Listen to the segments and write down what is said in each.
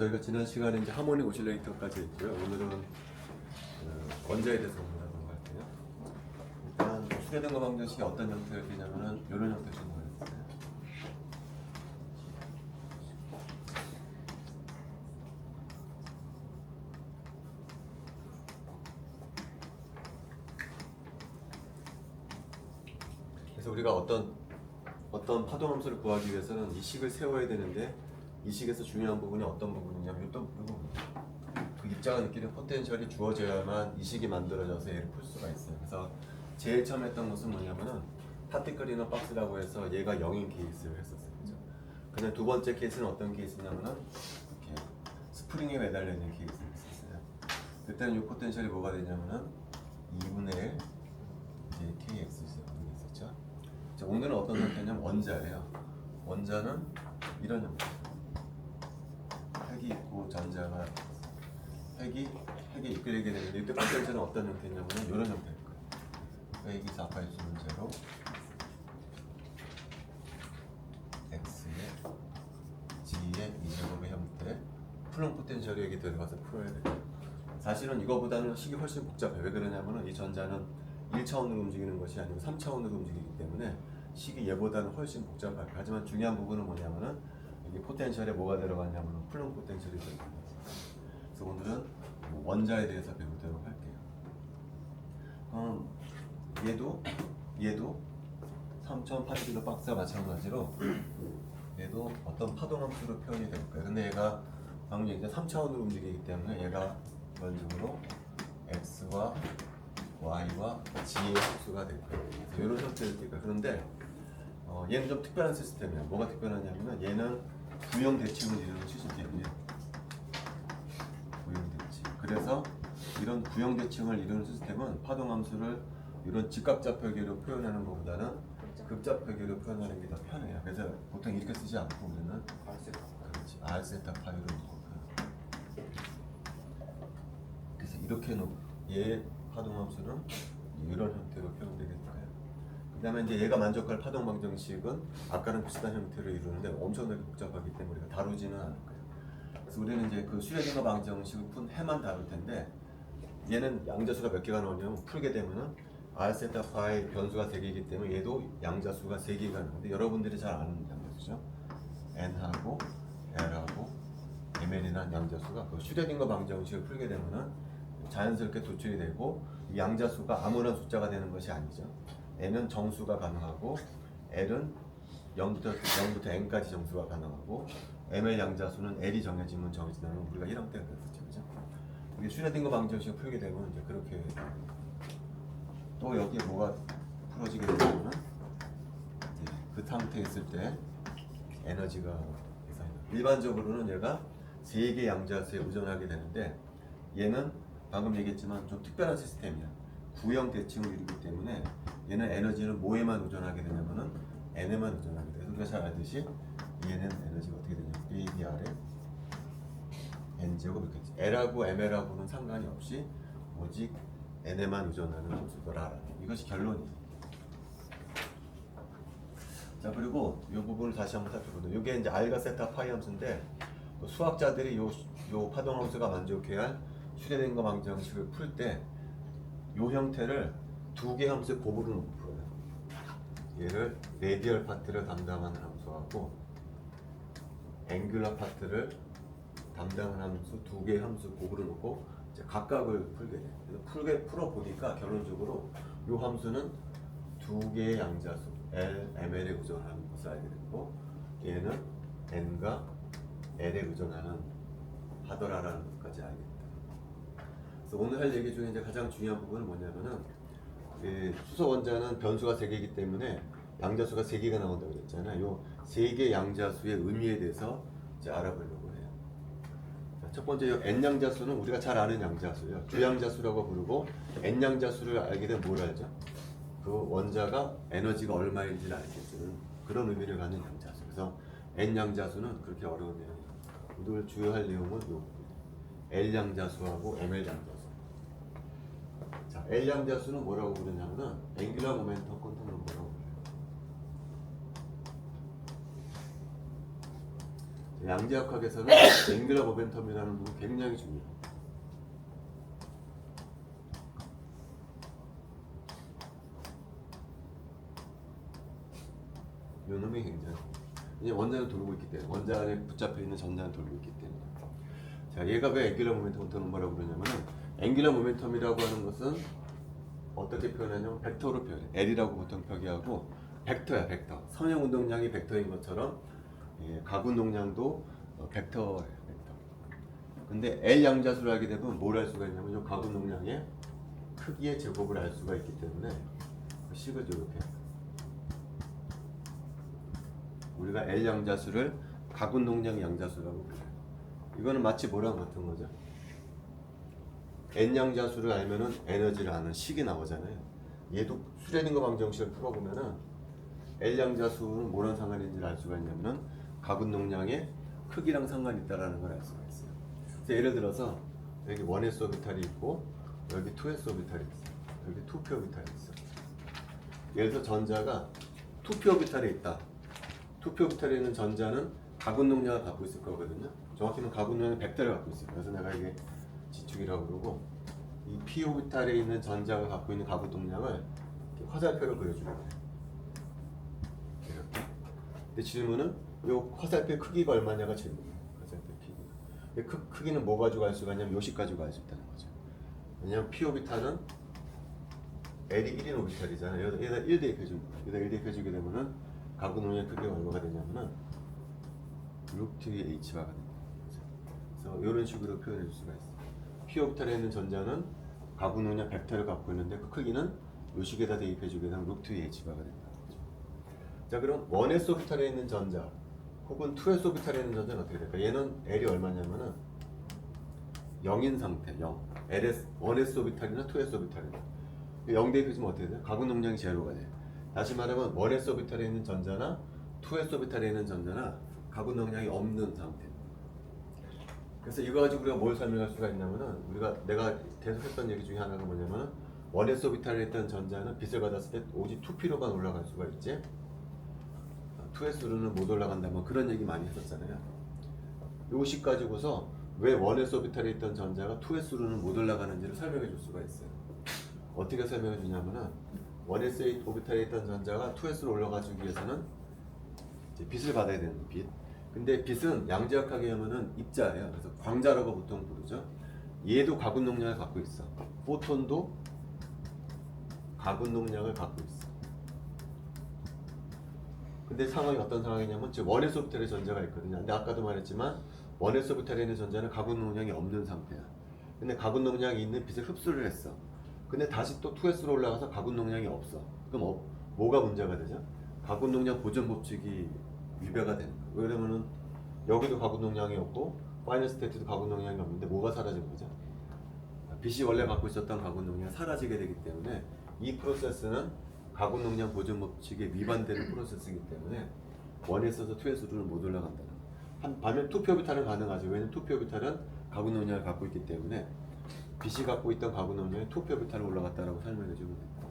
저희가 지난 시간에 이제 하모닉 오실레이터까지 했고요. 오늘은 원자에 대해서 공부하는 것 같아요. 일단 수렴등급 방정식이 어떤 형태가 되냐면은 이런 형태 준거예요. 그래서 우리가 어떤 파동 함수를 구하기 위해서는 이 식을 세워야 되는데 이 식에서 중요한 부분이 어떤 부분이냐면 또 그 입자가 느끼는 포텐셜이 주어져야만 이 식이 만들어져서 얘를 풀 수가 있어요. 그래서 제일 처음 했던 것은 뭐냐면은 파티클 이너 박스라고 해서 얘가 0인 케이스를 했었어요. 그죠? 그냥 두 번째 케이스는 어떤 케이스냐면은 이렇게 스프링에 매달려 있는 케이스를 했었어요. 그때는 이 포텐셜이 뭐가 되냐면은 2분의 1 이제 kx 이렇게 있었죠. 자, 오늘은 어떤 형태냐면 원자예요. 원자는 이런 형태. 핵이 있고 전자가 핵이 이끌리게 되는데 이때 포텐셜은 어떤 형태냐면 이런 형태일 거예요. 핵이 4파이수는 제로 x의 g의 2제곱의 형태 플렁 포텐셜이 여기 들어가서 풀어야 돼요. 사실은 이거보다는 식이 훨씬 복잡해요. 왜 그러냐면 이 전자는 1차원으로 움직이는 것이 아니고 3차원으로 움직이기 때문에 식이 얘보다는 훨씬 복잡해요. 하지만 중요한 부분은 뭐냐면은 여기 포텐셜에 뭐가 들어갔냐면 플렁 포텐셜이 들어갑니다. 그래서 오늘은 원자에 대해서 배우도록 할게요. 얘도 3008kg 박스와 마찬가지로 얘도 어떤 파동 함수로 표현이 될 거예요. 근데 얘가 방금 이제 3차원으로 움직이기 때문에 얘가 기본적으로 x와 y와 g의 함수가 될 거예요. 그래서 이런 형태를 띌 거예요. 그런데 얘는 좀 특별한 시스템이에요. 뭐가 특별하냐면 얘는 부형 대칭을 이루는 시스템이에요. 부형 대칭. 그래서 이런 부형 대칭을 이루는 시스템은 파동 함수를 이런 직각좌표계로 표현하는 것보다는 극좌표계로 표현하는 게 더 편해요. 그래서 보통 이렇게 쓰지 않고 우리는 그렇지 r세타 파이로 그래서 이렇게 얘 파동 함수는 이런 형태로 표현되겠어요. 그 다음에 이제 얘가 만족할 파동 방정식은 아까랑 비슷한 형태로 이루는데 엄청나게 복잡하기 때문에 우리가 다루지는 않을 거예요. 그래서 우리는 이제 그 슈레딩거 방정식을 푼 해만 다룰 텐데 얘는 양자수가 몇 개가 나오냐면 풀게 되면은 r세타 파이 변수가 3개이기 때문에 얘도 양자수가 3개가 나오는데 여러분들이 잘 아는 양자수죠. n하고 l하고 mn이라는 양자수가 그 슈레딩거 방정식을 풀게 되면은 자연스럽게 도출이 되고 이 양자수가 아무런 숫자가 되는 것이 아니죠. n은 정수가 가능하고 l은 0부터 n까지 정수가 가능하고 ml 양자수는 l이 정해지면 정해지면 우리가 1항 때가 그랬었죠. 그죠? 이게 슈레딩거 방정식을 풀게 되면 이제 그렇게 또 여기에 뭐가 풀어지게 되면은 이제 그 상태에 있을 때 에너지가 일반적으로는 얘가 3개 양자수에 의존하게 되는데 얘는 방금 얘기했지만 좀 특별한 시스템이야. 구형 대칭을 이루기 때문에 얘는 에너지를 뭐에만 의존하게 되냐면은 n에만 의존하게 돼요. 우리가 잘 알듯이 얘는 에너지가 어떻게 되냐면 ADR에 n제곱 이렇게 L하고 ML하고는 상관이 없이 오직 n에만 의존하는 함수더라. 이것이 결론이에요. 자, 그리고 이 부분을 다시 한번 살펴보면 이게 이제 R과 세타 파이 함수인데 수학자들이 요 파동 함수가 만족해야 할 슈레딩거 방정식을 풀 때 이 형태를 2개 함수에 곱으로 놓고 풀어요. 얘를 레디얼 파트를 담당하는 함수하고 앵귤러 파트를 담당하는 함수 2개의 함수 곱으로 놓고 이제 각각을 풀게 돼요. 그래서 풀어보니까 결론적으로 이 함수는 2개의 양자수 L, ML에 의존하는 것을 알게 되고 얘는 N과 L에 의존하는 하더라라는 것까지 알게 됩니다. 그래서 오늘 할 얘기 중에 이제 가장 중요한 부분은 뭐냐면은 수소 원자는 변수가 3개이기 때문에 양자수가 3개가 나온다고 그랬잖아요. 요 3개 양자수의 의미에 대해서 이제 알아보려고 해요. 자, 첫 번째 요 n 양자수는 우리가 잘 아는 양자수예요. 주양자수라고 부르고 n 양자수를 알게 되면 뭘 알죠? 그 원자가 에너지가 얼마인지를 알게 되는 그런 의미를 갖는 양자수. 그래서 n 양자수는 그렇게 어려운 내용이 오늘 주요할 내용은 요 L 양자수하고 ML 양자수. 자, L 양자수는 뭐라고 부르냐면은 앵귤러 모멘텀 컨트롤 넘버라고 불러요. 양자역학에서는 앵귤러 모멘텀이라는 부분이 굉장히 중요해요. 요 놈이 굉장히 이제 원자는 돌고 있기 때문에 원자 안에 붙잡혀 있는 전자는 돌고 있기 때문에 자 얘가 왜 앵귤러 모멘텀을 뭐라고 그러냐면은 앵귤러 모멘텀이라고 하는 것은 어떻게 표현하냐면 벡터로 표현해. L이라고 보통 표기하고 벡터야 벡터. 선형 운동량이 벡터인 것처럼 각 운동량도 벡터예요 벡터. 근데 L 양자수를 하게 되면 뭘 알 수가 있냐면 이 각 운동량의 크기의 제곱을 알 수가 있기 때문에 식을 이렇게 우리가 L 양자수를 각 운동량 양자수라고 불러요. 이거는 마치 뭐랑 같은 거죠? N 양자수를 알면은 에너지를 아는 식이 나오잖아요. 얘도 슈레딩거 방정식을 풀어보면은 L 양자수는 뭐랑 상관인지를 알 수가 있냐면은 각 운동량의 크기랑 상관이 있다라는 걸 알 수가 있어요. 그래서 예를 들어서 여기 1s 오비탈이 있고 여기 2s 오비탈이 있어. 여기 2p 오비탈이 있어. 예를 들어 전자가 2p 오비탈에 있다. 2p 오비탈에 있는 전자는 각 운동량을 갖고 있을 거거든요. 정확히는 각 운동량의 벡터를 갖고 있어요. 그래서 내가 이게 지축이라고 그러고 이 p 오비탈에 있는 전자가 갖고 있는 각 운동량을 화살표로 그려주는 거예요. 이렇게. 근데 질문은 이 화살표의 크기가 얼마냐가 질문이에요. 화살표 크기가. 크기는 뭐 가지고 알 수가 있냐면 요식 가지고 알 수 있다는 거죠. 왜냐면 p 오비탈은 L이 1인 오비탈이잖아요. 여기다 1 대입해주는 거예요. 여기다 1 대입해주게 되면은 각 운동량의 크기가 얼마가 되냐면은 루트 h바가 됩니다. 그래서 이런 식으로 표현해 줄 수가 있어요. p 오비탈에 있는 전자는 각 운동량 벡터를 갖고 있는데 그 크기는 요식에다 대입해주게 되면 루트 h바가 된다. 자 그럼 1s 오비탈에 있는 전자 혹은 2s 오비탈에 있는 전자는 어떻게 될까? 얘는 L이 얼마냐면은 0인 상태 0 LS 1s 오비탈이나 2s 오비탈이나 0 대입해주면 어떻게 돼요? 각 운동량이 제로가 돼요. 다시 말하면 1s 오비탈에 있는 전자나 2s 오비탈에 있는 전자나 각 운동량이 없는 상태. 그래서 이거 가지고 우리가 뭘 설명할 수가 있냐면은 내가 계속 했던 얘기 중에 하나가 뭐냐면은 1s 오비탈에 있던 전자는 빛을 받았을 때 오직 2p로만 올라갈 수가 있지 2s로는 못 올라간다 뭐 그런 얘기 많이 했었잖아요. 요식 가지고서 왜 1s 오비탈에 있던 전자가 2s로는 못 올라가는지를 설명해 줄 수가 있어요. 어떻게 설명해 주냐면은 1s 오비탈에 있던 전자가 2s로 올라가기 위해서는 이제 빛을 받아야 되는 빛. 근데 빛은 양자역학에 하면은 입자예요. 그래서 광자라고 보통 부르죠. 얘도 각 운동량을 갖고 있어. 포톤도 각 운동량을 갖고 있어. 근데 상황이 어떤 상황이냐면 즉 1s 오비탈의 전자가 있거든요. 근데 아까도 말했지만 1s 오비탈에 있는 전자는 각 운동량이 없는 상태야. 근데 각 운동량이 있는 빛을 흡수를 했어. 근데 다시 또 2s로 올라가서 각 운동량이 없어. 그럼 뭐가 문제가 되죠? 각 운동량 보존 법칙이 위배가 되는 거야. 왜냐면은 여기도 각 운동량이 없고 파이널 스테이트도 각 운동량이 없는데 뭐가 사라진 거죠? 빛이 원래 갖고 있었던 각 운동량이 사라지게 되기 때문에 이 프로세스는 각 운동량 보존 법칙에 위반되는 프로세스이기 때문에 1에서 2s로는 못 올라간다는 거야. 반면 2p 오비탈은 가능하죠. 왜냐면 2p 오비탈은 각 운동량을 갖고 있기 때문에 빛이 갖고 있던 각 운동량이 2p 오비탈로 올라갔다라고 설명해 주면 됩니다.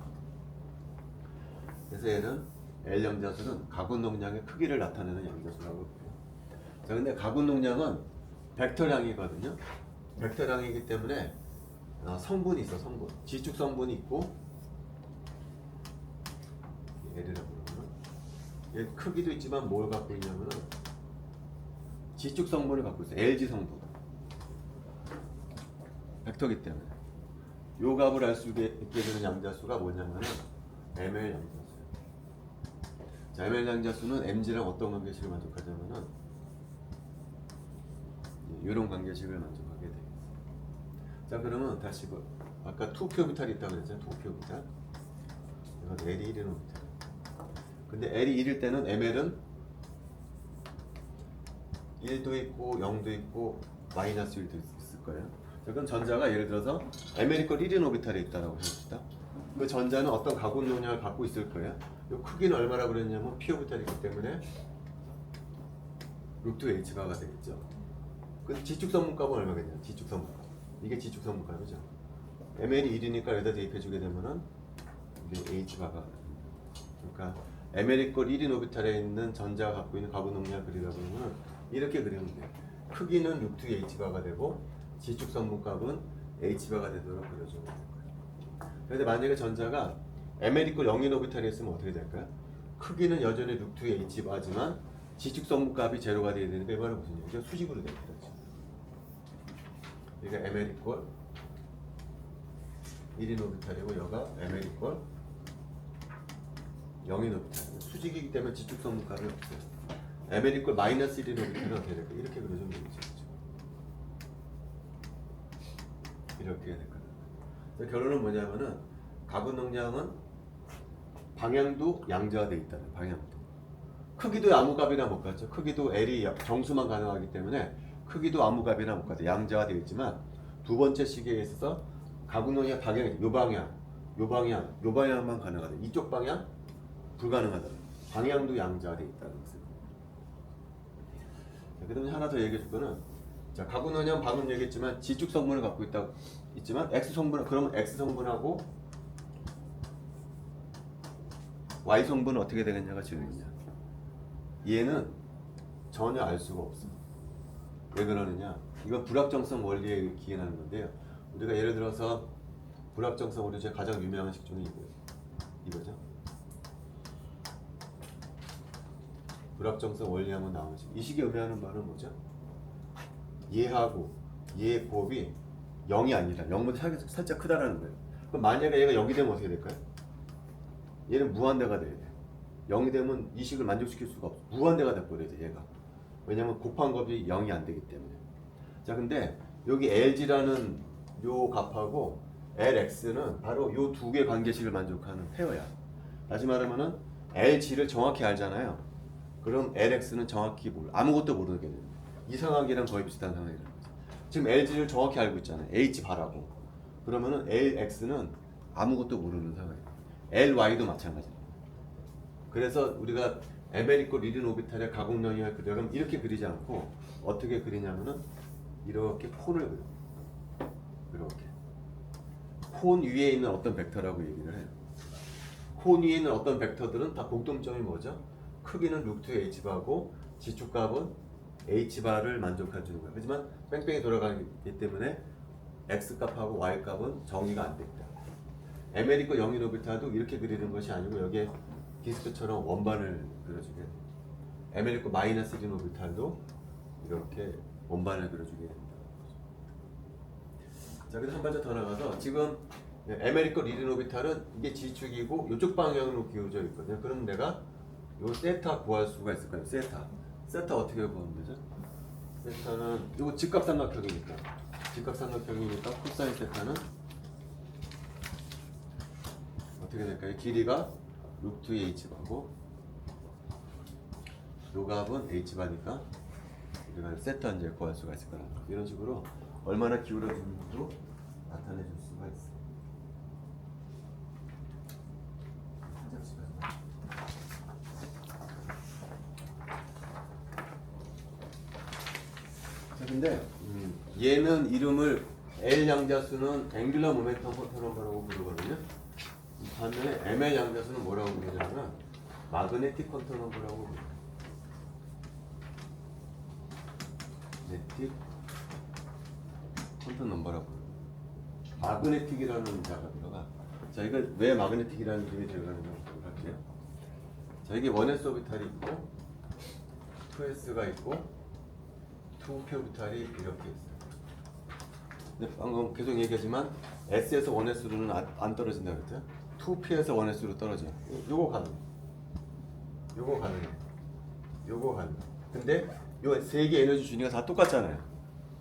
그래서 얘는 L 양자수는 각 운동량의 크기를 나타내는 양자수라고 해요. 자, 근데 각 운동량은 벡터량이거든요. 벡터량이기 때문에 성분이 있어, 성분. 지축 성분이 있고, L이라고 그러면 얘 크기도 있지만 뭘 갖고 있냐면은 지축 성분을 갖고 있어. LG 성분. 벡터기 때문에 요 값을 알 수 있게 되는 양자수가 뭐냐면은 ML 양자수. 자, ML 양자수는 MG랑 어떤 관계식을 만족하냐면은 이런 관계식을 만족하게 되겠습니다. 자, 그러면 다시 아까 2p 오비탈이 있다고 그랬잖아요. 2p 오비탈. 이건 L이 1인 오비탈. 근데 L이 1일 때는 ML은 1도 있고 0도 있고 마이너스 1도 있을 거예요. 자, 그럼 전자가 예를 들어서 ML이 걸 1인 오비탈에 있다라고 해봅시다. 그 전자는 어떤 각 운동량을 갖고 있을 거예요. 이 크기는 얼마라고 그랬냐면 p 오비탈이기 때문에 루트 h바가 되겠죠. 그 지축 성분값은 얼마겠냐? 지축 성분값. 이게 지축 성분값이죠. ml이 1이니까 여기다 대입해주게 되면은 이게 h바가 그러니까 ml이 걸 1인 오비탈에 있는 전자가 갖고 있는 각 운동량 그리다 보면은 이렇게 그리면 돼. 크기는 루트 h바가 되고 지축 성분값은 h바가 되도록 그려주면 될 거예요. 그런데 만약에 전자가 ml 이퀄 0인 오비탈이 있으면 어떻게 될까요? 크기는 여전히 루트 h바지만 지축 성분값이 제로가 되어야 되는데 이 말은 무슨 얘기죠? 수직으로 됩니다. 그러니까 ml 이퀄 1인 오비탈이고 여가 ml 이퀄 0인 오비탈. 수직이기 때문에 지축 성분값이 없어요. ml 이퀄 마이너스 1인 오비탈은 어떻게 될까요? 이렇게 그려주면 되겠죠. 이렇게 될거예요. 결론은 뭐냐면은 가분 능량은 방향도 양자가 돼 있다는 방향도. 크기도 아무 값이나 못 갖죠. 크기도 L이 정수만 가능하기 때문에 크기도 아무 값이나 못 갖죠. 양자가 되어 있지만 두 번째 시계에 있어서 가분 능량 방향이 요 방향, 요 방향, 요 방향만 가능하다. 이쪽 방향 불가능하다. 방향도 양자가 되어 있다는 것을. 그다음에 하나 더 얘기해 줄 거는 자, 가분 능량 방금 얘기했지만 지축 성분을 갖고 있지만 X 성분 그러면 X 성분하고 Y 성분은 어떻게 되겠냐가 질문이야. 얘는 전혀 알 수가 없어. 왜 그러느냐? 이건 불확정성 원리에 기인하는 건데요. 우리가 예를 들어서 불확정성 원리 중에 가장 유명한 식중에 이거죠. 불확정성 원리하면 나오는 식. 이 식이 의미하는 말은 뭐죠? 얘하고 얘의 곱이 0이 아니라 0보다 살짝 크다라는 거예요. 그럼 만약에 얘가 0이 되면 어떻게 될까요? 얘는 무한대가 돼야 돼. 0이 되면 이 식을 만족시킬 수가 없어. 무한대가 돼버려야 돼 얘가. 왜냐면 곱한 곱이 0이 안 되기 때문에. 자 근데 여기 LG라는 요 값하고 LX는 바로 요 두 개 관계식을 만족하는 페어야. 다시 말하면은 LG를 정확히 알잖아요. 그럼 LX는 정확히 몰라. 아무것도 모르겠네. 이상하기랑 거의 비슷한 상황이라는 거죠. 지금 LG를 정확히 알고 있잖아요. H바라고. 그러면은 LX는 아무것도 모르는 상황이에요. LY도 마찬가지예요. 그래서 우리가 ml 이퀄 1인 오비탈의 가공량이 그대로 이렇게 그리지 않고 어떻게 그리냐면은 이렇게 콘을 그려. 이렇게. 콘 위에 있는 어떤 벡터라고 얘기를 해요. 콘 위에 있는 어떤 벡터들은 다 공통점이 뭐죠? 크기는 루트 h바고 지축값은 h바를 만족해주는 거예요. 하지만 뺑뺑이 돌아가기 때문에 x값하고 y값은 정의가 안 됩니다. ml 이퀄 0인 오비탈도 이렇게 그리는 것이 아니고 여기에 디스크처럼 원반을 그려주게 돼요. ml 이퀄 마이너스 1인 오비탈도 이렇게 원반을 그려주게 됩니다. 자, 그래서 한 발짝 더 나가서 지금 ml 이퀄 1인 오비탈은 이게 지축이고 이쪽 방향으로 기울어져 있거든요. 그럼 내가 요 세타 구할 수가 있을 거예요. 세타 어떻게 구하면 되죠? 세타는 이거 직각삼각형이니까 코사인 세타는 어떻게 될까요? 길이가 루트 h바고 요 값은 h바니까 우리가 세타 이제 구할 수가 있을 거라는 거. 이런 식으로 얼마나 기울어지는지도 나타내 줄 수가 있어요. 자, 근데 얘는 이름을 L 양자수는 앵귤러 모멘텀 컨트롤 넘버라고 부르거든요. 반면에 ML 양자수는 뭐라고 부르냐면 마그네틱 컨트롤 넘버라고 부르요. 마그네틱 컨트롤 넘버라고 부르요. 마그네틱이라는 자가 들어가. 자, 이거 왜 마그네틱이라는 이름이 들어가는지 할게요. 자, 이게 1s 오비탈이 있고 2s가 있고 2p 오비탈이 이렇게 있어요. 근데 방금 계속 얘기하지만 S에서 1S로는 안 떨어진다고 그랬죠? 2P에서 1S로 떨어져요. 요거 가능. 근데 요 세 개 에너지 준위가 다 똑같잖아요.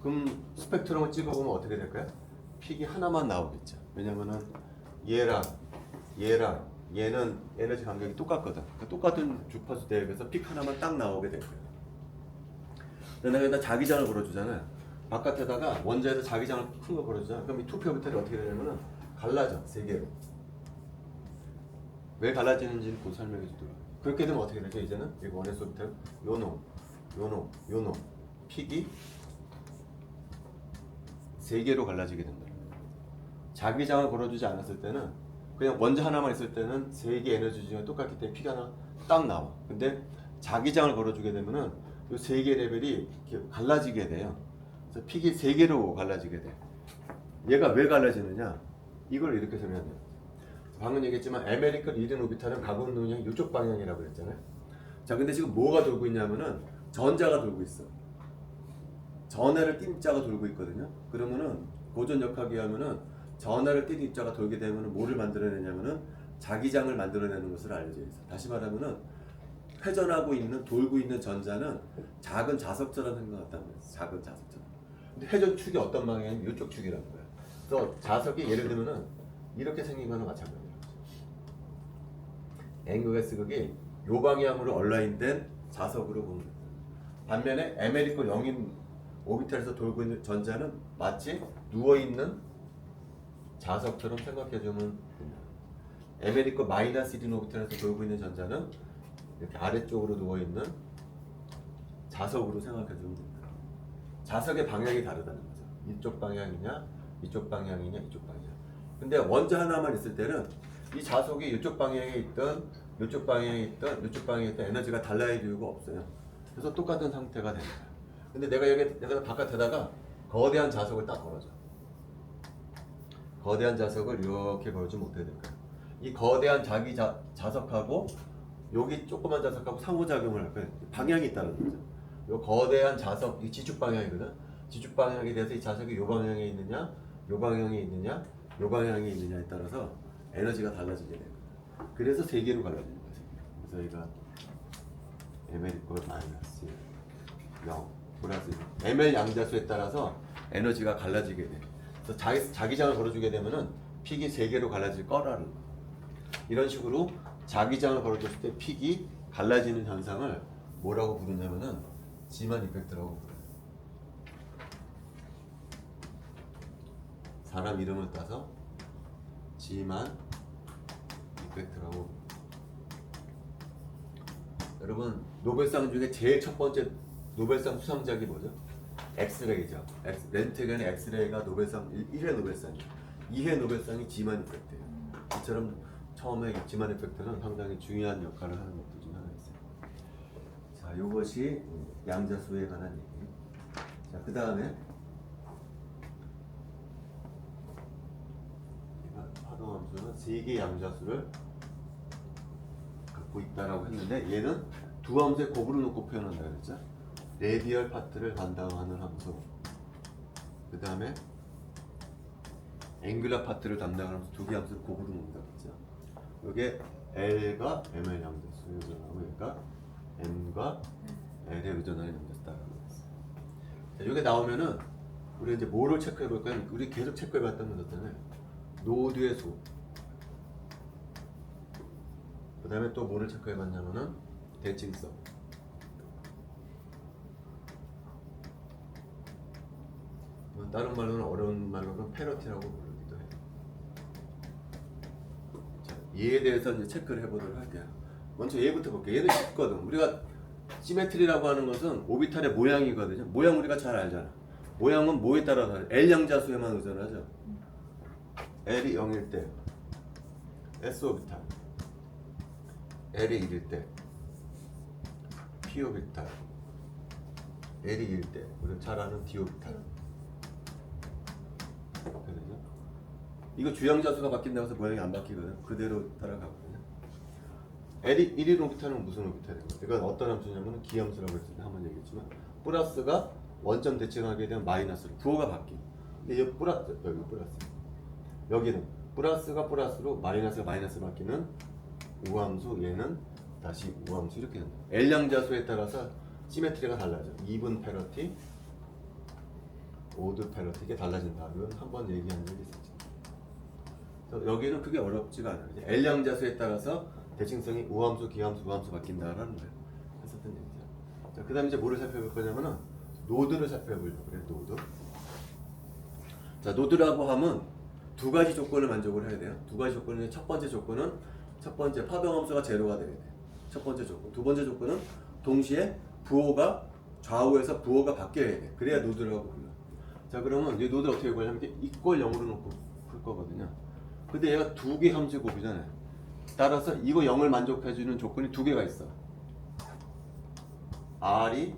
그럼 스펙트럼을 찍어보면 어떻게 될까요? 픽이 하나만 나오겠죠. 왜냐면은 얘랑 얘는 에너지 간격이 똑같거든. 그러니까 똑같은 주파수 대역에서 픽 하나만 딱 나오게 될 거예요. 근데 내가 자기장을 걸어주잖아요. 바깥에다가 원자에서 자기장을 큰 거 걸어주잖아. 그럼 이 2P 오비탈이 어떻게 되냐면은 갈라져. 세 개로. 왜 갈라지는지는 곧 설명해 주도록. 그렇게 되면 어떻게 되죠? 이제는 이거 1s 오비탈 요놈 픽이 세 개로 갈라지게 된다. 자기장을 걸어주지 않았을 때는 그냥 원자 하나만 있을 때는 세 개 에너지 중에 똑같기 때문에 픽이 하나 딱 나와. 근데 자기장을 걸어주게 되면은 이 세 개 레벨이 이렇게 갈라지게 돼요. 그래서 픽이 세 개로 갈라지게 돼. 얘가 왜 갈라지느냐? 이걸 이렇게 설명해야 돼요. 방금 얘기했지만 아메리칸 리든 오비탈은 가공 동향이 이쪽 방향이라고 그랬잖아요. 자, 근데 지금 뭐가 돌고 있냐면은 전자가 돌고 있어. 전하를 띤 입자가 돌고 있거든요. 그러면은 고전 역학에 하면은 전하를 띤 입자가 돌게 되면은 뭐를 만들어내냐면은 자기장을 만들어내는 것을 알려져 있어. 다시 말하면은 회전하고 있는 돌고 있는 전자는 작은 자석처럼 생각한다는 거예요. 작은 자석처럼. 근데 회전 축이 어떤 방향이냐면 이쪽 축이라는 거예요. 그래서 자석이 예를 들면은 이렇게 생긴 거나 마찬가지예요. 앵글스극이 요 방향으로 얼라인된 자석으로 보는 거예요. 반면에 아메리칸 영인 오비탈에서 돌고 있는 전자는 마치 누워있는 자석처럼 생각해주면 됩니다. 아메리칸 마이너스 1인 오비탈에서 돌고 있는 전자는 이렇게 아래쪽으로 누워있는 자석으로 생각해주면 됩니다. 자석의 방향이 다르다는 거죠. 이쪽 방향이냐, 이쪽 방향이냐, 이쪽 방향. 근데 원자 하나만 있을 때는 이 자석이 이쪽 방향에 있든, 이쪽 방향에 있든, 이쪽 방향에 있든 에너지가 달라질 이유가 없어요. 그래서 똑같은 상태가 됩니다. 근데 내가 바깥에다가 거대한 자석을 딱 걸어줘. 거대한 자석을 이렇게 걸어주면 어떻게 될까요? 이 거대한 자석하고 여기 조그만 자석하고 상호작용을 할 거예요. 방향이 있다는 거죠. 이 거대한 자석, 이 지축 방향이거든. 지축 방향에 대해서 이 자석이 이 방향에 있느냐, 이 방향에 있느냐, 이 방향에 있느냐에 따라서 에너지가 달라지게 돼요. 그래서 세 개로 갈라지는 거예요. 그래서 얘가 ml 마이너스 0 플러스 ml 양자수에 따라서 에너지가 갈라지게 돼. 그래서 자기장을 걸어주게 되면은 픽이 세 개로 갈라질 거라는 거. 이런 식으로 자기장을 걸어줬을 때 픽이 갈라지는 현상을 뭐라고 부르냐면은 지만 이펙트라고 불러요. 사람 이름을 따서 지만 이펙트라고. 여러분 노벨상 중에 제일 첫 번째 노벨상 수상작이 뭐죠? 엑스레이죠. 렌트겐 엑스레이가 노벨상 1회 노벨상이에요. 2회 노벨상이 지만 이펙트예요. 이처럼 처음에 지만 이펙트는 상당히 중요한 역할을 하는 것들 중 하나였어요. 자, 이것이 양자수에 관한 얘기. 자, 그 다음에 파동함수는 세 개의 양자수를 갖고 있다라고 했는데 얘는 두 함수에 곱으로 놓고 표현한다 그랬죠. 레디얼 파트를 담당하는 함수, 그 다음에 앵귤러 파트를 담당하는 함수, 두 개 함수를 곱으로 놓는다 그랬죠. 이게 L과 M의 양자수 의존하고 얘가 M과 L의 의존하는 양자수다라고 했어요. 자, 이게 나오면은 우리 이제 뭐를 체크해 볼까요? 우리 계속 체크해 봤던 거잖아요. 노드의 수. 그 다음에 또 뭐를 체크해 봤냐면은 대칭성. 다른 말로는 어려운 말로는 페널티라고 부르기도 해요. 자, 얘에 대해서 이제 체크를 해보도록 할게요. 먼저 얘부터 볼게요. 얘는 쉽거든. 우리가 시메트리라고 하는 것은 오비탈의 모양이거든요. 모양 우리가 잘 알잖아. 모양은 뭐에 따라서 L 양자수에만 의존하죠. L이 0일 때 S 오비탈, L이 1일 때 P 오비탈, L이 1일 때 우리가 잘 아는 D 오비탈. 그러죠? 이거 주양자수가 바뀐다고 해서 모양이 안 바뀌거든. 그대로 따라가거든요. L이 1일 오비탈은 무슨 오비탈이에요? 이건 어떤 함수냐면 기함수라고 했을 때 한번 얘기했지만 플러스가 원점 대칭하게 되면 마이너스로 부호가 바뀌고. 근데 이 플러스, 여기 플러스, 여기는 플러스가 플러스로 마이너스가 마이너스로 바뀌는 우함수, 얘는 다시 우함수 이렇게 된다. L양자수에 따라서 시메트리가 달라져. 이분 페널티, 오드 페널티 이게 달라진다. 이건 한번 얘기한 적이 있었죠. 여기는 그게 어렵지가 않아요. L양자수에 따라서 대칭성이 우함수, 기함수, 우함수 바뀐다라는 거예요. 했었던 얘기죠. 자, 그 다음에 이제 뭐를 살펴볼 거냐면은 노드를 살펴보려고 그래요. 노드. 자, 노드라고 하면 두 가지 조건을 만족을 해야 돼요. 두 가지 조건은 첫 번째 조건은 첫 번째 파동함수가 제로가 돼야 돼. 첫 번째 조건. 두 번째 조건은 동시에 부호가 좌우에서 부호가 바뀌어야 돼. 그래야 노드라고 불러. 자, 그러면 이 노드 어떻게 구하냐면 이렇게 이퀄 0으로 놓고 풀 거거든요. 근데 얘가 두 개 함수 곱이잖아요. 따라서 이거 0을 만족해주는 조건이 두 개가 있어. R이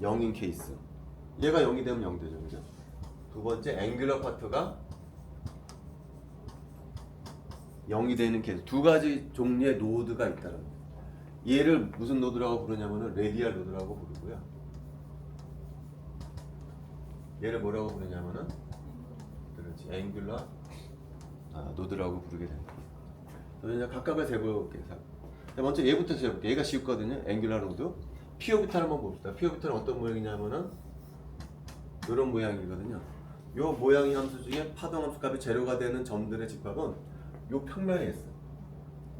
0인 케이스. 얘가 0이 되면 0 되죠. 그죠? 두 번째 앵귤러 파트가 0이 되는 케이스. 두 가지 종류의 노드가 있다는 거예요. 얘를 무슨 노드라고 부르냐면은 레디알 노드라고 부르고요. 얘를 뭐라고 부르냐면은 그렇지 앵귤러 노드라고 부르게 됩니다. 그래서 각각을 재볼게요. 먼저 얘부터 재볼게요. 얘가 쉽거든요. 앵귤러 노드. P 오비탈 한번 봅시다. P 오비탈은 어떤 모양이냐면은 이런 모양이거든요. 요 모양의 함수 중에 파동 함수 값이 제로가 되는 점들의 집합은 요 평면에 있어요.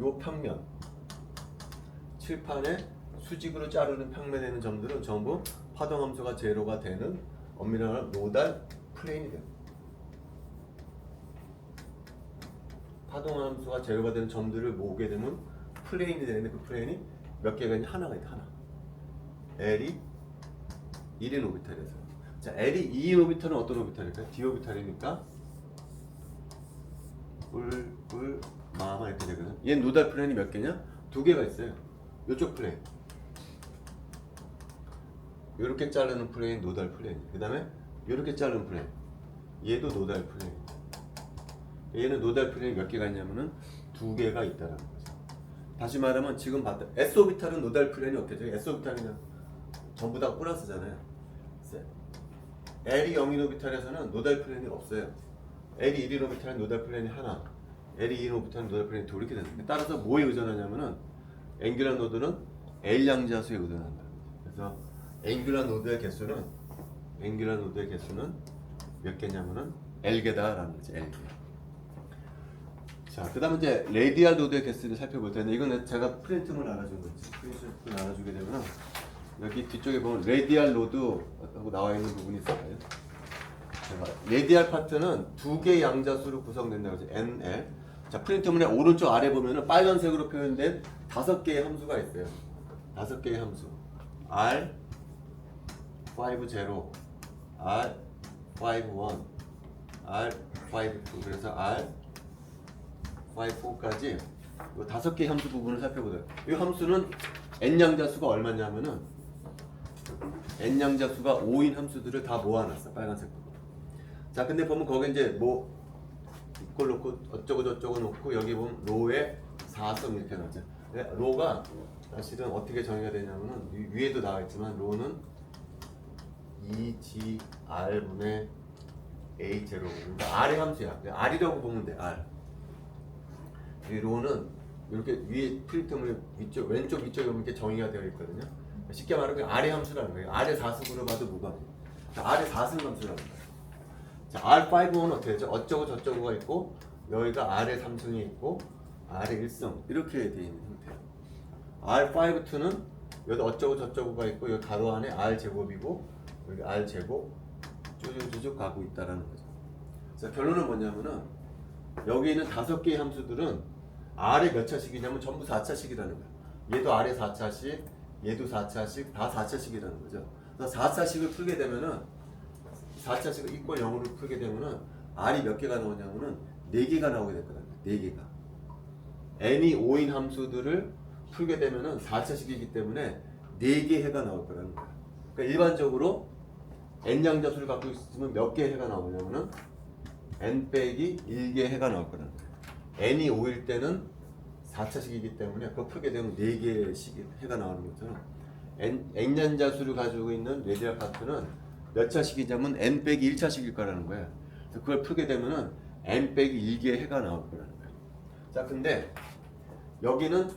요 평면. 칠판에 수직으로 자르는 평면에 있는 점들은 전부 파동 함수가 제로가 되는 엄밀히 말하면 노달 플레인이 됩니다. 파동 함수가 제로가 되는 점들을 모으게 되면 플레인이 되는데 그 플레인이 몇 개가 있냐? 하나가 있다. 하나. L이 1인 오비탈에서. 자, L이 2인 오비탈은 어떤 오비탈일까요? D 오비탈이니까 뿔 마마 이렇게 되거든. 얘 노달 플레인이 몇 개냐? 두 개가 있어요. 이쪽 플레인. 이렇게 자르는 플레인 노달 플레인. 그 다음에 이렇게 자르는 플레인. 얘도 노달 플레인. 얘는 노달 플레인이 몇 개가 있냐면은 두 개가 있다라는 거죠. 다시 말하면 지금 봤다. S 오비탈은 노달 플레인이 어떻게 돼요? S 오비탈은 전부 다 플러스잖아요. L이 0인 오비탈에서는 노달 플레인이 없어요. L이 1인 오비탈은 노달 플레인이 하나, L이 2인 오비탈은 노달 플레인이 둘 이렇게 되는 거예요. 따라서 뭐에 의존하냐면은 앵귤러 노드는 L 양자수에 의존한다. 그래서 앵귤러 노드의 개수는 몇 개냐면은 L개다라는 거지. L개. 자, 그다음에 이제 레디알 노드의 개수를 살펴볼 텐데 이건 제가 프린트물 알아준 거지. 프린트물 알아주게 되면 여기 뒤쪽에 보면 레디알 노드하고 나와 있는 부분이 있어요. 레디알 파트는 두 개의 양자수로 구성된다고 하죠. NL. 자, 프린트물의 오른쪽 아래 보면은 빨간색으로 표현된 5개의 함수가 있어요. 5개의 함수. R 50, R 51, R 52. 그래서 R 54까지 이 5개의 함수 부분을 살펴보세요. 이 함수는 n 양자수가 얼마냐면은 n 양자수가 5인 함수들을 다 모아놨어. 빨간색 부분. 자, 근데 보면 거기 이제 뭐 이걸 놓고 어쩌고 저쩌고 놓고 여기 보면 로에 4승 이렇게 나오죠. 로가 사실은 어떻게 정의가 되냐면은 위에도 나와 있지만 로는 2GR분의 A0. 그러니까 R의 함수야. R이라고 보면 돼. R. 이 로는 이렇게 위에 프린트물 위쪽 왼쪽 위쪽에 보면 이렇게 정의가 되어 있거든요. 쉽게 말하면 R의 함수라는 거예요. R의 4승으로 봐도 무관해. R의 4승 함수라는 거예요. 자, R5는 어떻게 되죠? 어쩌고 저쩌고가 있고 여기가 R의 3승이 있고 R의 1승 이렇게 되어 있는 형태예요. R52는 여기 어쩌고 저쩌고가 있고 여기 가로 안에 R 제곱이고 여기 R 제곱 쭉쭉쭉 가고 있다라는 거죠. 자, 결론은 뭐냐면은 여기 있는 5개의 함수들은 R의 몇 차식이냐면 전부 4차식이라는 거예요. 얘도 R의 4차식, 얘도 4차식, 다 4차식이라는 거죠. 그래서 4차식을 풀게 되면은 4차식을 이꼴 0으로 풀게 되면은 R이 몇 개가 나오냐면은 4개가 나오게 될 거라는 거예요. 4개가. n이 5인 함수들을 풀게 되면은 4차식이기 때문에 4개 해가 나올 거라는 거예요. 그러니까 일반적으로 n 양자수를 갖고 있으면 몇 개 해가 나오냐면은 n 빼기 1개 해가 나올 거라는 거예요. n이 5일 때는 4차식이기 때문에 그거 풀게 되면 4개씩 해가 나오는 것처럼 n 양자수를 가지고 있는 레디알 파트는 몇 차식이냐면 n 빼기 1차식일 거라는 거예요. 그래서 그걸 풀게 되면은 n 빼기 1개 해가 나올 거라는 거예요. 자, 근데 여기는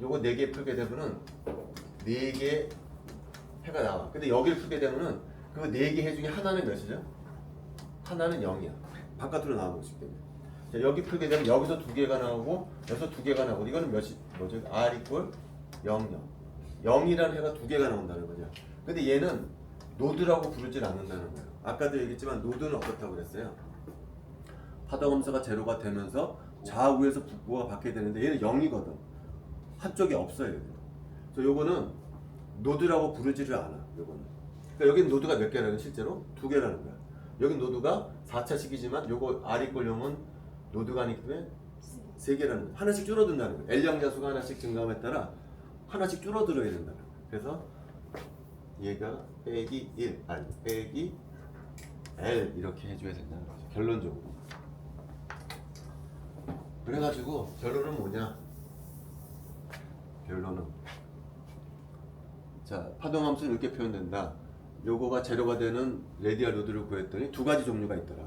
요거 4개 풀게 되면은 4개 해가 나와. 근데 여기를 풀게 되면은 그 4개 해 중에 하나는 몇이죠? 하나는 0이야. 바깥으로 나오고 있기 때문에. 자, 여기 풀게 되면 여기서 2개가 나오고 여기서 2개가 나오고 이거는 뭐죠? R 이퀄 0, 0. 0이라는 해가 2개가 나온다는 거죠. 근데 얘는 노드라고 부르질 않는다는 거예요. 아까도 얘기했지만 노드는 어떻다고 그랬어요? 파동함수가 제로가 되면서 좌우에서 분모가 받게 되는데 얘는 0이거든. 한쪽이 없어요. 그래서 요거는 노드라고 부르지를 않아. 요거는. 그러니까 여기는 노드가 몇 개라는 실제로? 2개라는 거야. 여기 노드가 4차식이지만 요거 R 이퀄 0은 노드가 아니기 때문에 3개라는 거야. 하나씩 줄어든다는 거야. L 양자수가 하나씩 증가함에 따라 하나씩 줄어들어야 된다는 거야. 그래서 얘가 빼기 1 아니 빼기 L 이렇게 해줘야 된다는 거죠. 결론적으로. 그래가지고 결론은 뭐냐? 결론은 자 파동함수는 이렇게 표현된다. 요거가 제로가 되는 레디얼 로드를 구했더니 두 가지 종류가 있더라.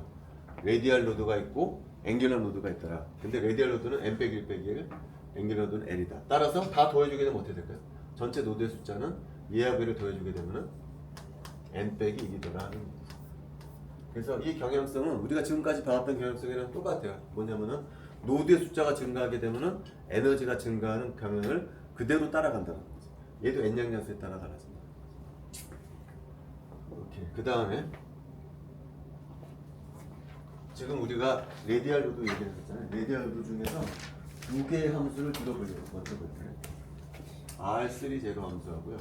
레디얼 로드가 있고 앵귤러 로드가 있더라. 근데 레디얼 로드는 n 빼기 1 빼기 1, 앵귤러 로드는 l이다. 따라서 다 더해주게 되면 어떻게 될까요? 전체 노드의 숫자는 얘하고 얘를 더해주게 되면은 n 빼기 1이더라 하는 거죠. 그래서 이 경향성은 우리가 지금까지 봐왔던 경향성이랑 똑같아요. 뭐냐면은 노드의 숫자가 증가하게 되면은 에너지가 증가하는 경향을 그대로 따라간다는 거죠. 얘도 n 양자수에 따라 달라진다. 오케이. 그 다음에 지금 우리가 레디얼 로드 얘기했잖아요. 레디얼 로드 중에서 두 개의 함수를 들어보려고 먼저 볼게요. R3 제로 함수하고요.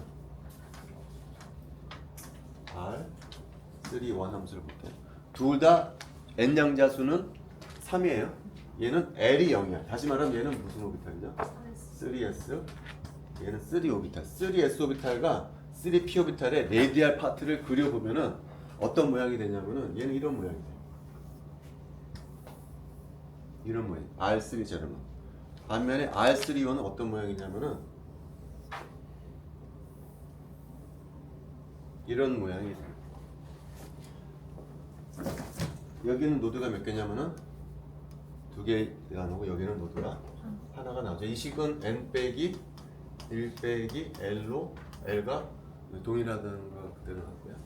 R3 원 함수를 볼게요. 둘 다 n 양자수는 3이에요. 얘는 L이 0이야. 다시 말하면 얘는 무슨 오비탈이죠? 3s. 얘는 3 오비탈. 3s 오비탈과 3p 오비탈의 레디얼 파트를 그려보면은 어떤 모양이 되냐면은 얘는 이런 모양이 돼요. 이런 모양. R3 제로는. 반면에 R3원은 어떤 모양이냐면은 이런 모양이 돼요. 여기는 노드가 몇 개냐면은 두 개가 나오고 여기는 노드가 하나가 나오죠. 이 식은 n 빼기 1 빼기 l로 l가 동일하다는 거 그대로 나왔고요.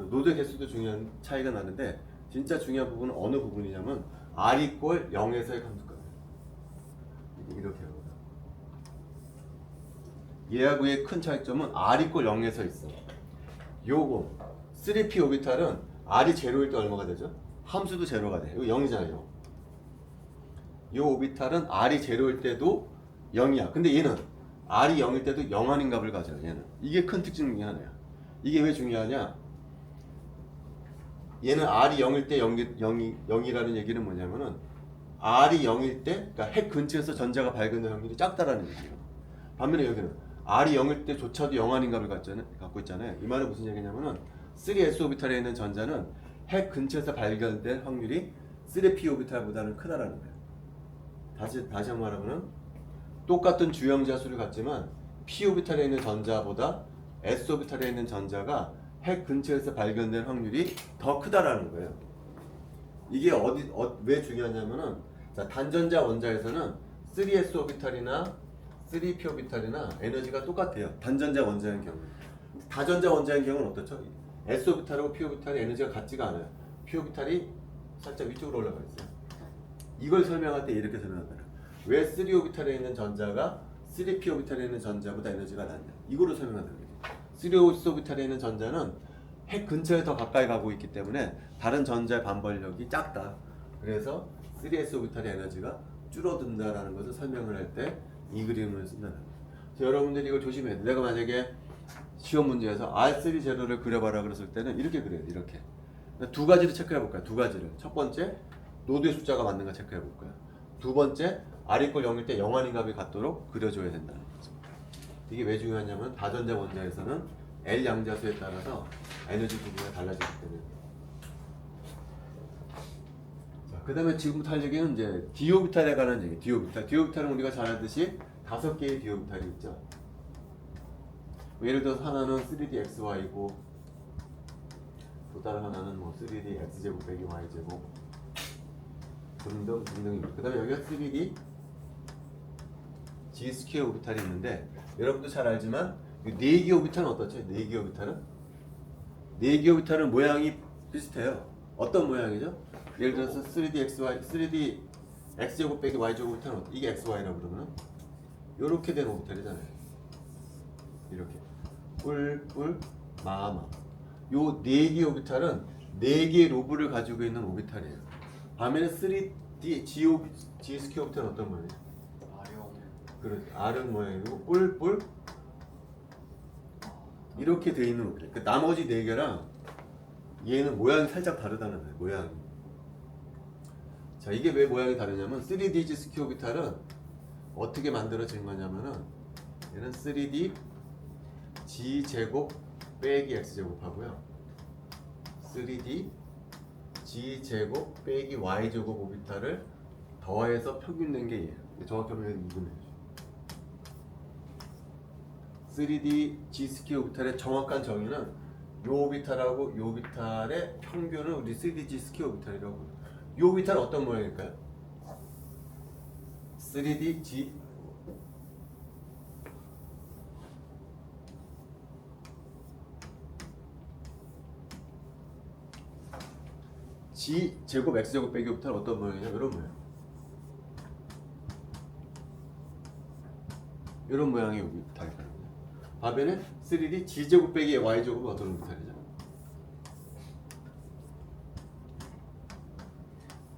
노드 개수도 중요한 차이가 나는데 진짜 중요한 부분은 어느 부분이냐면 r 이꼴 0에서의 함수값. 이렇게 하거든. 얘하고 얘의 큰 차이점은 r 이꼴 0에서 있어. 요거 3p 오비탈은 r이 제로일 때 얼마가 되죠? 함수도 제로가 돼. 이거 0이잖아요. 요 오비탈은 r이 제로일 때도 0이야. 근데 얘는 r이 0일 때도 0 아닌 값을 가져요. 얘는. 이게 큰 특징 중에 하나야. 이게 왜 중요하냐? 얘는 r이 0일 때 0이라는 얘기는 뭐냐면은 r이 0일 때, 그러니까 핵 근처에서 전자가 발견될 확률이 작다라는 얘기예요. 반면에 여기는 r이 0일 때조차도 0 아닌 값을 갖고 있잖아요. 이 말은 무슨 얘기냐면은 3s 오비탈에 있는 전자는 핵 근처에서 발견될 확률이 3p 오비탈보다는 크다라는 거예요. 다시 한번 말하면은 똑같은 주형자 수를 갖지만 p 오비탈에 있는 전자보다 s 오비탈에 있는 전자가 핵 근처에서 발견될 확률이 더 크다라는 거예요. 이게 왜 중요하냐면은 자, 단전자 원자에서는 3s 오비탈이나 3p 오비탈이나 에너지가 똑같아요. 단전자 원자의 경우. 다전자 원자의 경우는 어떻죠? s 오비탈하고 p 오비탈의 에너지가 같지가 않아요. p 오비탈이 살짝 위쪽으로 올라가 있어요. 이걸 설명할 때 이렇게 설명한다. 왜 3 오비탈에 있는 전자가 3p 오비탈에 있는 전자보다 에너지가 낮냐? 이거로 설명한다는 거죠. 3s 오비탈에 있는 전자는 핵 근처에 더 가까이 가고 있기 때문에 다른 전자의 반발력이 작다. 그래서 3s 오비탈의 에너지가 줄어든다라는 것을 설명을 할 때 이 그림을 쓴다는 거예요. 그래서 여러분들이 이걸 조심해야 돼. 내가 만약에 시험 문제에서 R3 제로를 그려봐라 그랬을 때는 이렇게 그려야 돼. 이렇게. 두 가지를 체크해 볼 거야. 두 가지를. 첫 번째, 노드의 숫자가 맞는가 체크해 볼 거야. 두 번째, R 이꼴 0일 때 0 아닌 값이 같도록 그려줘야 된다는 거죠. 이게 왜 중요하냐면 다전자 원자에서는 L 양자수에 따라서 에너지 부분이 달라지기 때문에. 그 다음에 지금부터 할 얘기는 이제 d 오비탈에 관한 얘기. d 오비탈. d 오비탈은 우리가 잘 알듯이 5개의 d 오비탈이 있죠. 예를 들어서 하나는 3D XY고 또 다른 하나는 뭐 3D X제곱 빼기 Y제곱 등등입니다. 그 다음에 여기가 3D G 스퀘어 오비탈이 있는데 여러분도 잘 알지만 4개 오비탈은 어떻죠? 4개 오비탈은? 4개 오비탈은 모양이 비슷해요. 어떤 모양이죠? 예를 들어서 3D XY, 3D X제곱 빼기 Y제곱 오비탈은 이게 XY라고 그러면 요렇게 된 오비탈이잖아요. 이렇게 뿔뿔 마마 요 4개 오비탈은 4개의 로브를 가지고 있는 오비탈이에요. 반면에 3D G 스퀘어 오비탈은 어떤 모양이에요? 그렇죠. R은 모양이고 뿔뿔 이렇게 돼 있는 오비탈. 그 나머지 4개랑 얘는 모양이 살짝 다르다는 거예요. 모양이. 자, 이게 왜 모양이 다르냐면 3D G 스퀘어 오비탈은 어떻게 만들어진 거냐면은 얘는 3D g 제곱 빼기 x 제곱 하고요. 3D g 제곱 빼기 y 제곱 오비탈을 더해서 평균 낸 게 얘예요. 정확히 하면 이분이에요. 3D g 스퀘어 오비탈의 정확한 정의는 요 오비탈하고 요 오비탈의 평균을 우리 3D g 스퀘어 오비탈이라고 해요. 요 오비탈은 어떤 모양일까요? 3D g 제곱 x 제곱 빼기 오비탈 어떤 모양이냐? 이런 모양. 이런 모양의 오비탈이거든요. 답에는 3D g 제곱 빼기 y 제곱은 어떤 오비탈이죠?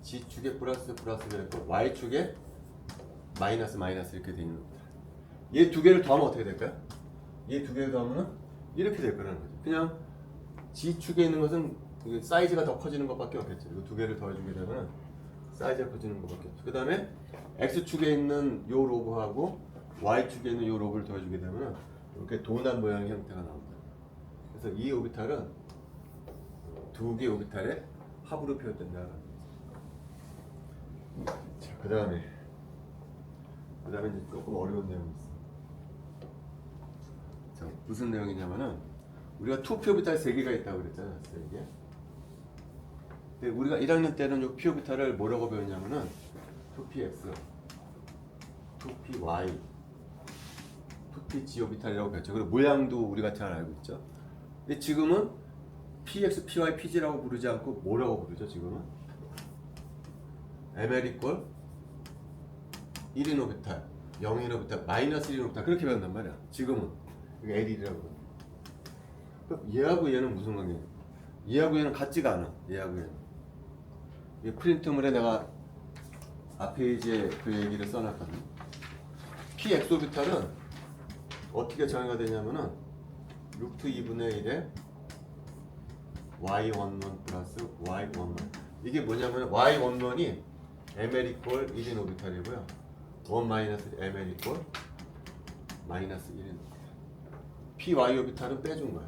g 축에 플러스 플러스가 있고 y 축에 마이너스 마이너스 이렇게 되어 있는 오비탈. 얘 두 개를 더하면 어떻게 될까요? 얘 두 개를 더하면 이렇게 될 거라는 거죠. 그냥 g 축에 있는 것은 사이즈가 더 커지는 것밖에 없겠죠. 이거 두 개를 더해주게 되면 사이즈가 커지는 것밖에 없죠. 그 다음에 x축에 있는 요 로브하고 y축에 있는 요 로브를 더해주게 되면 이렇게 도난 모양의 형태가 나옵니다. 그래서 이 오비탈은 두 개의 오비탈의 합으로 표현된다. 자, 그 다음에 이제 조금 어려운 내용이 있어. 자, 무슨 내용이냐면은 우리가 2p 오비탈 3개가 있다고 그랬잖아요. 3개. 근데 우리가 1학년 때는 요 p 오비탈을 뭐라고 배웠냐면은 2px, 2py, 2pg 오비탈이라고 배웠죠. 그리고 모양도 우리가 잘 알고 있죠. 근데 지금은 px, py, pg라고 부르지 않고 뭐라고 부르죠? 지금은 ml 이퀄 1인 오비탈, 0인 오비탈, 마이너스 1인 오비탈 그렇게 배운단 말이야. 지금은 이게 L이라고. 그럼 얘하고 얘는 무슨 관계냐? 얘하고 얘는 같지가 않아. 얘하고 얘는. 이 프린트물에 내가 앞에 이제 그 얘기를 써놨거든. px 오비탈은 어떻게 정의가 되냐면은 루트 2분의 1에 y11 플러스 y11. 이게 뭐냐면 y11이 ml 이퀄 1인 오비탈이고요. 1 마이너스 ml 이퀄 마이너스 1인 오비탈. py 오비탈은 빼준 거야.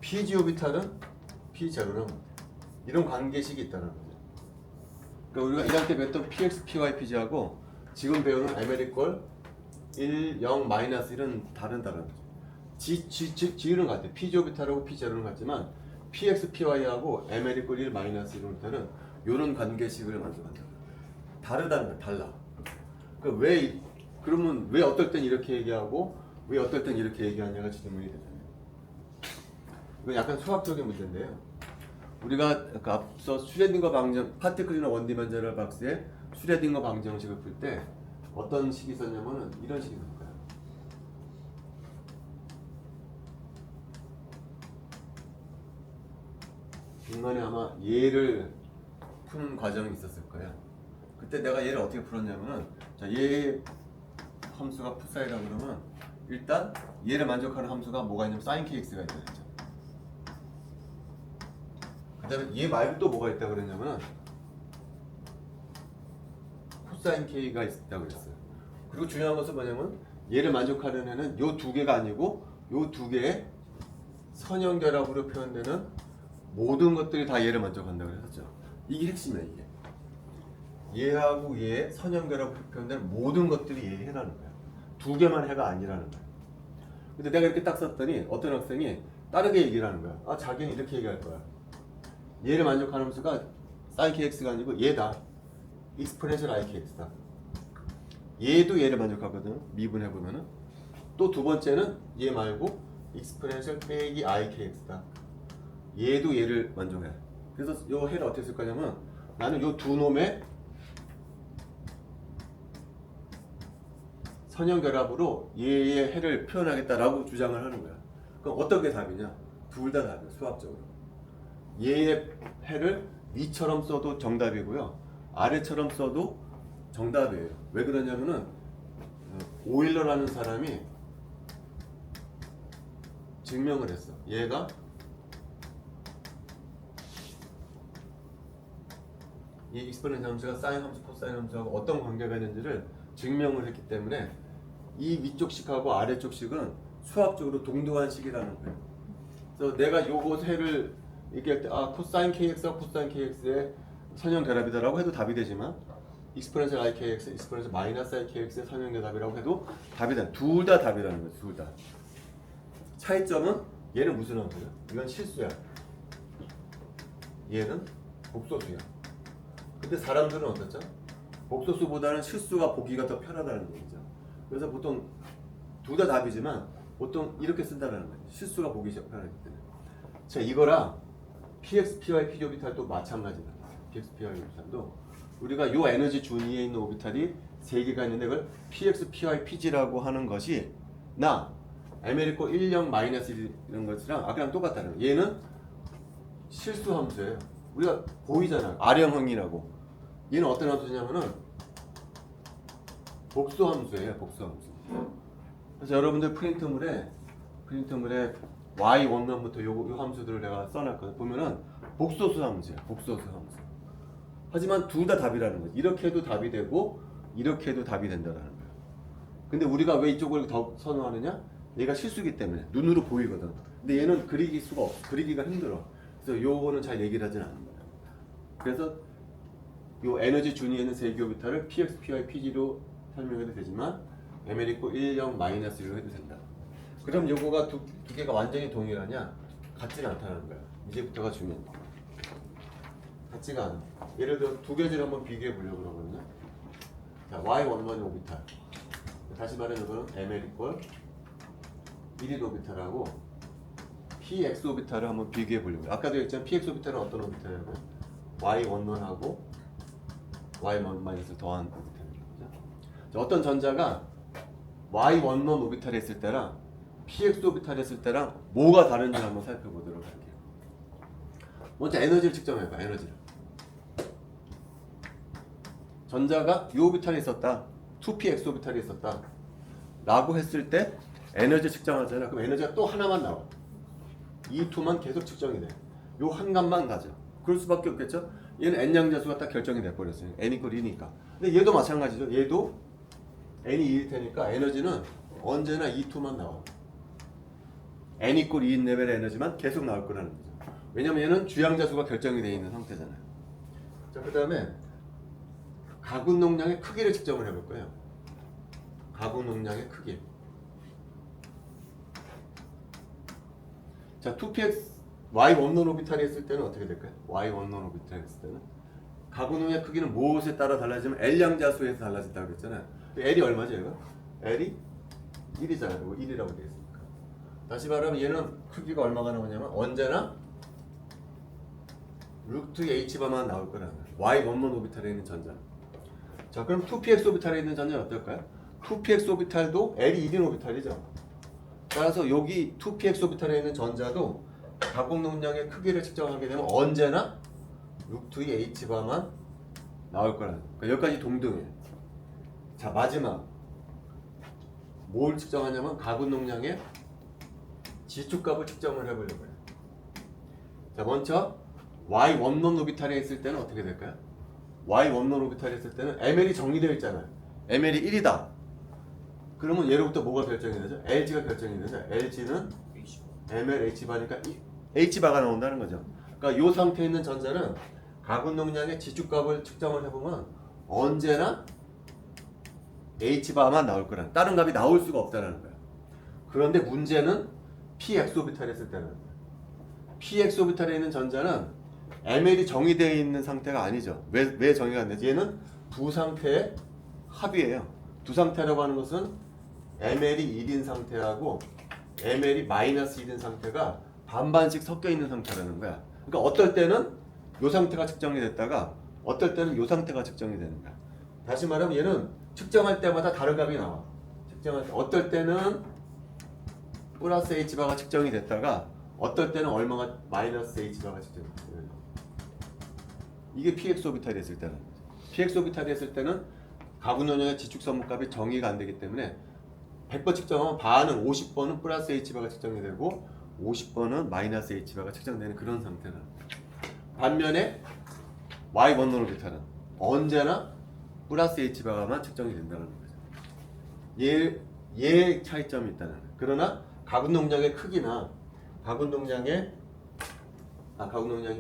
pg 오비탈은 p0랑 이런 관계식이 있다는 거죠. 그러니까 우리가 1학 때 배웠던 px, py, pg하고 지금 배우는 ml 이퀄 1, 0, 마이너스 1은 다른다는 거죠. G는 같아. pg 오비탈하고 p0는 같지만 px, py하고 ml 이퀄 1, 마이너스 1 오비탈은 이런 관계식을 만들어간다. 다르다는 거야. 달라. 그러니까 그러면 왜 어떨 땐 이렇게 얘기하고 왜 어떨 땐 이렇게 얘기하냐가 질문이 되잖아요. 이건 약간 수학적인 문제인데요. 우리가 앞서 슈레딩거 방정, 파티클이나 원디멘저널 박스의 슈레딩거 방정식을 풀 때 어떤 식이 있었냐면은 이런 식이 있을 거예요. 중간에 아마 얘를 푸는 과정이 있었을 거예요. 그때 내가 얘를 어떻게 풀었냐면은 자, 얘 함수가 풋사이라고 그러면 일단 얘를 만족하는 함수가 뭐가 있냐면 sin kx가 있다 그랬죠. 그 다음에 얘 말고 또 뭐가 있다고 그랬냐면 코사인 k가 있다고 그랬어요. 그리고 중요한 것은 뭐냐면 얘를 만족하는 애는 요 두 개가 아니고 요 두 개의 선형결합으로 표현되는 모든 것들이 다 얘를 만족한다고 그랬었죠. 이게 핵심이야. 이게 얘하고 얘의 선형결합으로 표현되는 모든 것들이 얘에 해라는 거야. 두 개만 해가 아니라는 거야. 근데 내가 이렇게 딱 썼더니 어떤 학생이 다르게 얘기를 하는 거야. 아, 자기는 이렇게 얘기할 거야. 얘를 만족하는 함수가 sin kx가 아니고 얘다. exponential i kx다. 얘도 얘를 만족하거든. 미분해 보면은. 또 두 번째는 얘 말고 exponential 빼기 i kx다. 얘도 얘를 만족해. 그래서 요 해를 어떻게 쓸 거냐면 나는 요 두 놈의 선형결합으로 얘의 해를 표현하겠다라고 주장을 하는 거야. 그럼 어떤 게 답이냐? 둘 다 답이야. 수학적으로. 얘의 해를 위처럼 써도 정답이고요. 아래처럼 써도 정답이에요. 왜 그러냐면은 오일러라는 사람이 증명을 했어. 얘가 이 익스포넨셜 함수가 사인 함수, 코사인 함수하고 어떤 관계가 있는지를 증명을 했기 때문에 이 위쪽 식하고 아래쪽 식은 수학적으로 동등한 식이라는 거예요. 그래서 내가 요거 해를 얘기할 때 코사인 kx와 코사인 kx의 선형 결합이다라고 해도 답이 되지만 익스포넨셜 ikx, 익스포넨셜 마이너스 ikx의 선형 결합이라고 해도 답이 돼. 둘 다 답이라는 거죠. 둘 다. 차이점은 얘는 무슨 함수야? 이건 실수야. 얘는 복소수야. 근데 사람들은 어떻죠? 복소수보다는 실수가 보기가 더 편하다는 얘기죠. 그래서 보통 둘 다 답이지만 보통 이렇게 쓴다는 거예요. 실수가 보기 편하기 때문에. 자, 이거랑 px, py, pj 오비탈도 마찬가지다. px, py 오비탈도 우리가 요 에너지 준위에 있는 오비탈이 3개가 있는데 그걸 px, py, pg라고 하는 것이 나 mL이고 1, 0, 마이너스 1 이런 것이랑 아까랑 똑같다는 거예요. 얘는 실수 함수예요. 우리가 보이잖아. 아령항이라고. 얘는 어떤 함수냐면은 복수 함수예요. 복수 함수. 그래서 여러분들 프린트물에 y 원론부터 요 함수들을 내가 써놨거든. 보면은 복소수 함수야. 복소수 함수. 하지만 둘 다 답이라는 거지. 이렇게 해도 답이 되고 이렇게 해도 답이 된다는 거야. 근데 우리가 왜 이쪽을 더 선호하느냐? 얘가 실수기 때문에 눈으로 보이거든. 근데 얘는 그리기가 힘들어. 그래서 요거는 잘 얘기를 하진 않는 거야. 그래서 요 에너지 준위에는 3개 오비탈을 px, py, pg로 설명해도 되지만 mL이고 1, 0, 마이너스 1로 해도 된다. 그럼 요거가 두 개가 완전히 동일하냐? 같지는 않다는 거야. 이제부터가 중요한 거야. 같지가 않아. 예를 들어 두 개를 한번 비교해 보려고 그러거든요. 자, y11 오비탈. 다시 말해서 mL 이퀄 1일 오비탈하고 px 오비탈을 한번 비교해 보려고. 아까도 했지만 px 오비탈은 어떤 오비탈이냐면 y11하고 y1 더한 오비탈입니다. 어떤 전자가 y11 오비탈 했을 때랑 px 오비탈 했을 때랑 뭐가 다른지 한번 살펴보도록 할게요. 먼저 에너지를 측정해봐. 에너지를. 전자가 이 오비탈이 있었다. 2px 오비탈이 있었다. 라고 했을 때 에너지 측정하잖아. 그럼 에너지가 또 하나만 나와. 이 2만 계속 측정이 돼. 요 한 값만 가져. 그럴 수밖에 없겠죠? 얘는 n양자수가 딱 결정이 돼버렸어요. n 이퀄 2니까. 근데 얘도 마찬가지죠. 얘도 n이 2일 테니까 에너지는 언제나 이 2만 나와. n 이퀄 2인 레벨의 에너지만 계속 나올 거라는 거죠. 왜냐면 얘는 주양자수가 결정이 되어 있는 상태잖아요. 자, 그 다음에 가군 용량의 크기를 측정을 해볼 거예요. 가군 용량의 크기. 자, 2px y11 오비탈이 했을 때는 어떻게 될까요? y11 오비탈이 했을 때는 가군 용량의 크기는 무엇에 따라 달라지면 L양자수에서 달라진다고 그랬잖아요. L이 얼마죠, 이거? L이 1이잖아요. 1이라고 되어 있으니까. 다시 말하면 얘는 크기가 얼마가 나오냐면 언제나 루트 h바만 나올 거라는 거예요. y11 오비탈에 있는 전자. 자, 그럼 2px 오비탈에 있는 전자는 어떨까요? 2px 오비탈도 L이 1인 오비탈이죠. 따라서 여기 2px 오비탈에 있는 전자도 가공 용량의 크기를 측정하게 되면 언제나 루트 h바만 나올 거라는 거예요. 그러니까 여기까지 동등해. 자, 마지막 뭘 측정하냐면 가군 용량의 지축값을 측정을 해보려고 해요. 자, 먼저 y11 오비탈에 있을 때는 어떻게 될까요? y11 오비탈에 있을 때는 mL이 정리되어 있잖아요. mL이 1이다. 그러면 예로부터 뭐가 결정이 되죠? LG가 결정이 되죠. LG는 mL h바니까 h바가 나온다는 거죠. 그러니까 이 상태에 있는 전자는 가군 용량의 지축값을 측정을 해보면 언제나 h바만 나올 거라는, 다른 값이 나올 수가 없다는 거예요. 그런데 문제는 px 오비탈에 있을 때는 px 오비탈에 있는 전자는 mL이 정의되어 있는 상태가 아니죠. 왜 정의가 안 되지? 얘는 두 상태의 합이에요. 두 상태라고 하는 것은 mL이 1인 상태하고 mL이 마이너스 1인 상태가 반반씩 섞여 있는 상태라는 거야. 그러니까 어떨 때는 이 상태가 측정이 됐다가 어떨 때는 이 상태가 측정이 되는 거야. 다시 말하면 얘는 측정할 때마다 다른 값이 나와. 측정할 때 어떨 때는 플러스 h바가 측정이 됐다가 어떨 때는 얼마가 마이너스 h바가 측정이 됐어요. 이게 px 오비탈이 했을 때는. px 오비탈이 했을 때는 가군 용량의 지축 선무값이 정의가 안 되기 때문에 100번 측정하면 반은 50번은 플러스 h바가 측정이 되고 50번은 마이너스 h바가 측정되는 그런 상태는. 반면에 Y 번호로 비타는 언제나 플러스 H바만 측정이 된다는 거죠. 얘 차이점이 있다는 거예요. 그러나 가군 농장의 크기나 가군 농장의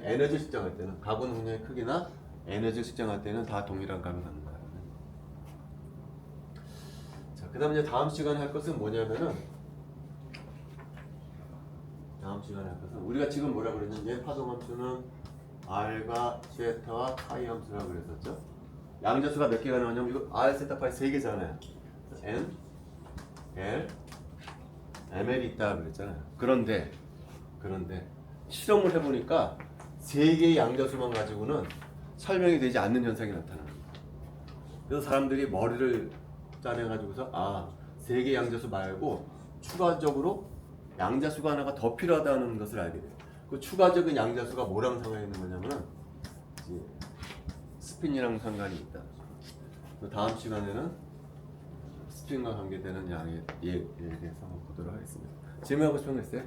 에너지 측정할 때는 가군 농장의 크기나 에너지 측정할 때는 다 동일한 값을 갖는다. 자, 그다음에 이제 다음 시간에 할 것은 뭐냐면은 우리가 지금 뭐라 그랬냐면 얘 파동 함수는 R과 세타와 파이 함수라고 그랬었죠. 양자수가 몇 개가 나오냐면 이거 R, 세타, 파이 3개잖아요. N, L, ML이 있다 그랬잖아요. 그런데 실험을 해보니까 3개의 양자수만 가지고는 설명이 되지 않는 현상이 나타나는 거예요. 그래서 사람들이 머리를 짜내가지고서 3개 양자수 말고 추가적으로 양자수가 하나가 더 필요하다는 것을 알게 돼요. 그 추가적인 양자수가 뭐랑 상관이 있는 거냐면은 이제 스핀이랑 상관이 있다. 다음 시간에는 스핀과 관계되는 양에 대해서 한번 보도록 하겠습니다. 질문하고 싶은 거 있어요?